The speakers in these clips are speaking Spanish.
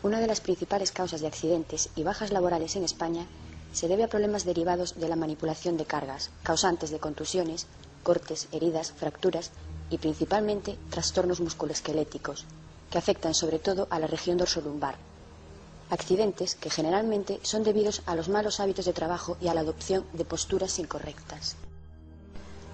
Una de las principales causas de accidentes y bajas laborales en España se debe a problemas derivados de la manipulación de cargas, causantes de contusiones, cortes, heridas, fracturas y principalmente trastornos musculoesqueléticos, que afectan sobre todo a la región dorsolumbar. Accidentes que generalmente son debidos a los malos hábitos de trabajo y a la adopción de posturas incorrectas.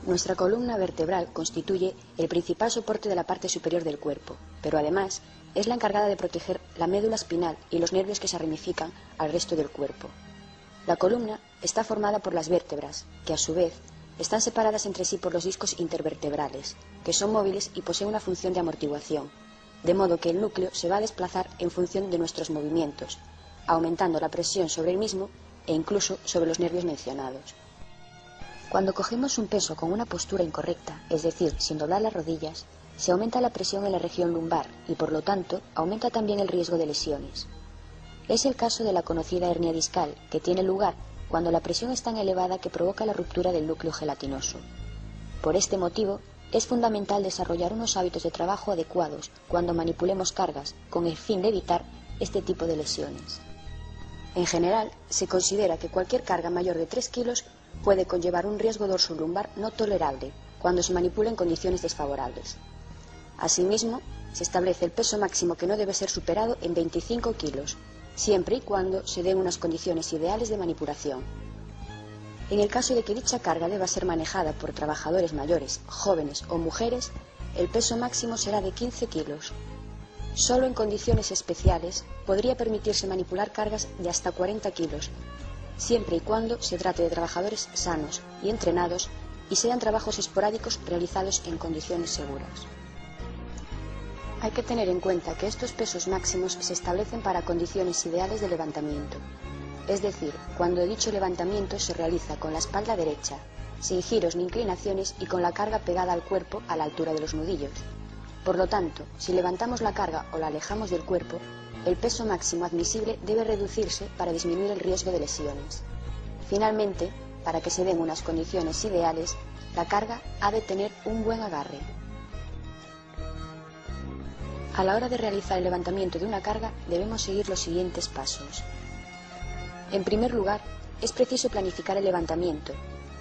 Nuestra columna vertebral constituye el principal soporte de la parte superior del cuerpo, pero además es la encargada de proteger la médula espinal y los nervios que se ramifican al resto del cuerpo. La columna está formada por las vértebras, que a su vez están separadas entre sí por los discos intervertebrales, que son móviles y poseen una función de amortiguación, de modo que el núcleo se va a desplazar en función de nuestros movimientos, aumentando la presión sobre el mismo e incluso sobre los nervios mencionados. Cuando cogemos un peso con una postura incorrecta, es decir, sin doblar las rodillas, se aumenta la presión en la región lumbar y, por lo tanto, aumenta también el riesgo de lesiones. Es el caso de la conocida hernia discal, que tiene lugar cuando la presión es tan elevada que provoca la ruptura del núcleo gelatinoso. Por este motivo, es fundamental desarrollar unos hábitos de trabajo adecuados cuando manipulemos cargas, con el fin de evitar este tipo de lesiones. En general, se considera que cualquier carga mayor de 3 kilos puede conllevar un riesgo dorsolumbar no tolerable cuando se manipula en condiciones desfavorables. Asimismo, se establece el peso máximo que no debe ser superado en 25 kilos, siempre y cuando se den unas condiciones ideales de manipulación. En el caso de que dicha carga deba ser manejada por trabajadores mayores, jóvenes o mujeres, el peso máximo será de 15 kilos. Solo en condiciones especiales podría permitirse manipular cargas de hasta 40 kilos, siempre y cuando se trate de trabajadores sanos y entrenados y sean trabajos esporádicos realizados en condiciones seguras. Hay que tener en cuenta que estos pesos máximos se establecen para condiciones ideales de levantamiento, es decir, cuando dicho levantamiento se realiza con la espalda derecha, sin giros ni inclinaciones y con la carga pegada al cuerpo a la altura de los nudillos. Por lo tanto, si levantamos la carga o la alejamos del cuerpo, el peso máximo admisible debe reducirse para disminuir el riesgo de lesiones. Finalmente, para que se den unas condiciones ideales, la carga ha de tener un buen agarre. A la hora de realizar el levantamiento de una carga debemos seguir los siguientes pasos. En primer lugar, es preciso planificar el levantamiento.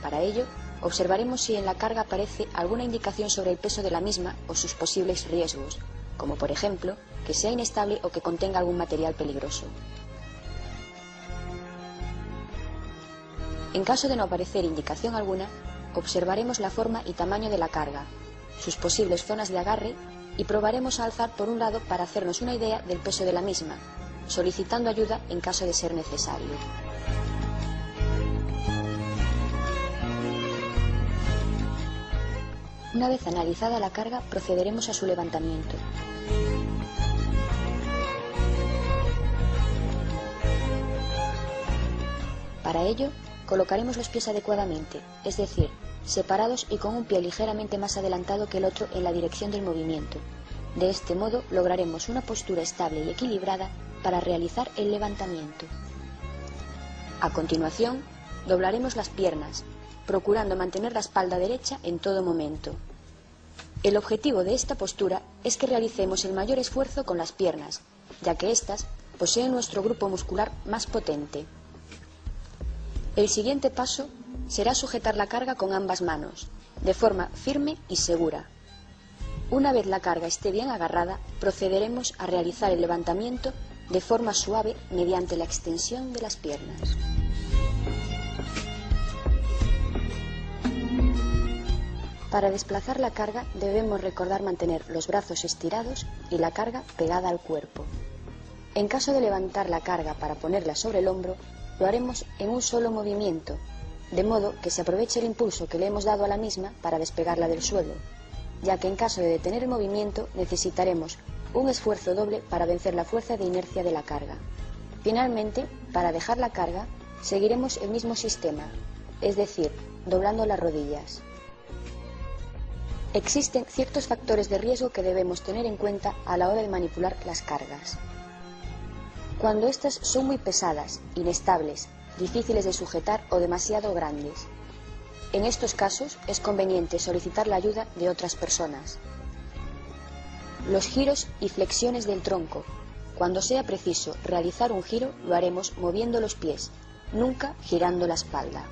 Para ello, observaremos si en la carga aparece alguna indicación sobre el peso de la misma o sus posibles riesgos, como por ejemplo, que sea inestable o que contenga algún material peligroso. En caso de no aparecer indicación alguna, observaremos la forma y tamaño de la carga, sus posibles zonas de agarre y probaremos a alzar por un lado para hacernos una idea del peso de la misma, solicitando ayuda en caso de ser necesario. Una vez analizada la carga, procederemos a su levantamiento. Para ello, colocaremos los pies adecuadamente, es decir, separados y con un pie ligeramente más adelantado que el otro en la dirección del movimiento. De este modo lograremos una postura estable y equilibrada para realizar el levantamiento. A continuación, doblaremos las piernas, procurando mantener la espalda derecha en todo momento. El objetivo de esta postura es que realicemos el mayor esfuerzo con las piernas, ya que éstas poseen nuestro grupo muscular más potente. El siguiente paso será sujetar la carga con ambas manos, de forma firme y segura. Una vez la carga esté bien agarrada, procederemos a realizar el levantamiento de forma suave mediante la extensión de las piernas. Para desplazar la carga debemos recordar mantener los brazos estirados y la carga pegada al cuerpo. En caso de levantar la carga para ponerla sobre el hombro, lo haremos en un solo movimiento, de modo que se aproveche el impulso que le hemos dado a la misma para despegarla del suelo, ya que en caso de detener el movimiento necesitaremos un esfuerzo doble para vencer la fuerza de inercia de la carga. Finalmente, para dejar la carga, seguiremos el mismo sistema, es decir, doblando las rodillas. Existen ciertos factores de riesgo que debemos tener en cuenta a la hora de manipular las cargas. Cuando éstas son muy pesadas, inestables, difíciles de sujetar o demasiado grandes. En estos casos es conveniente solicitar la ayuda de otras personas. Los giros y flexiones del tronco, cuando sea preciso realizar un giro, lo haremos moviendo los pies, nunca girando la espalda.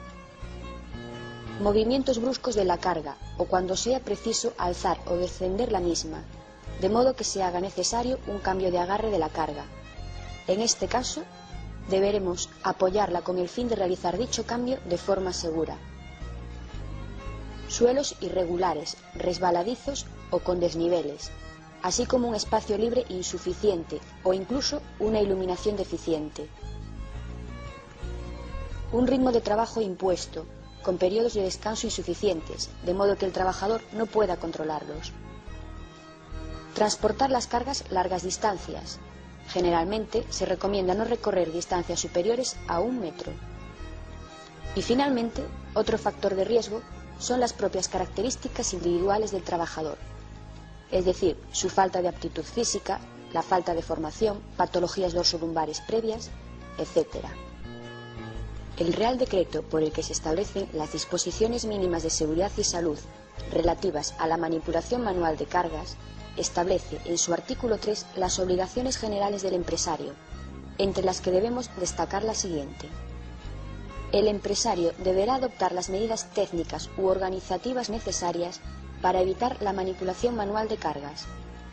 Movimientos bruscos de la carga o cuando sea preciso alzar o descender la misma, de modo que se haga necesario un cambio de agarre de la carga. En este caso, deberemos apoyarla con el fin de realizar dicho cambio de forma segura. Suelos irregulares, resbaladizos o con desniveles, así como un espacio libre insuficiente o incluso una iluminación deficiente. Un ritmo de trabajo impuesto, con periodos de descanso insuficientes, de modo que el trabajador no pueda controlarlos. Transportar las cargas largas distancias. Generalmente se recomienda no recorrer distancias superiores a 1 metro. Y finalmente, otro factor de riesgo son las propias características individuales del trabajador, es decir, su falta de aptitud física, la falta de formación, patologías dorsolumbares previas, etc. El Real Decreto por el que se establecen las disposiciones mínimas de seguridad y salud relativas a la manipulación manual de cargas establece en su artículo 3 las obligaciones generales del empresario, entre las que debemos destacar la siguiente. El empresario deberá adoptar las medidas técnicas u organizativas necesarias para evitar la manipulación manual de cargas,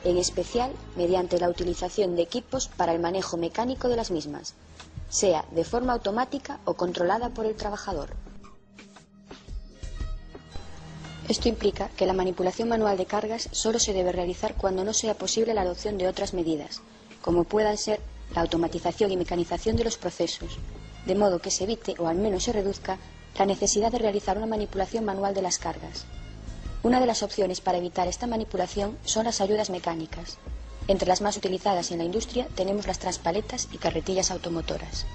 en especial mediante la utilización de equipos para el manejo mecánico de las mismas, sea de forma automática o controlada por el trabajador. Esto implica que la manipulación manual de cargas solo se debe realizar cuando no sea posible la adopción de otras medidas, como puedan ser la automatización y mecanización de los procesos, de modo que se evite o al menos se reduzca la necesidad de realizar una manipulación manual de las cargas. Una de las opciones para evitar esta manipulación son las ayudas mecánicas. Entre las más utilizadas en la industria tenemos las transpaletas y carretillas automotoras.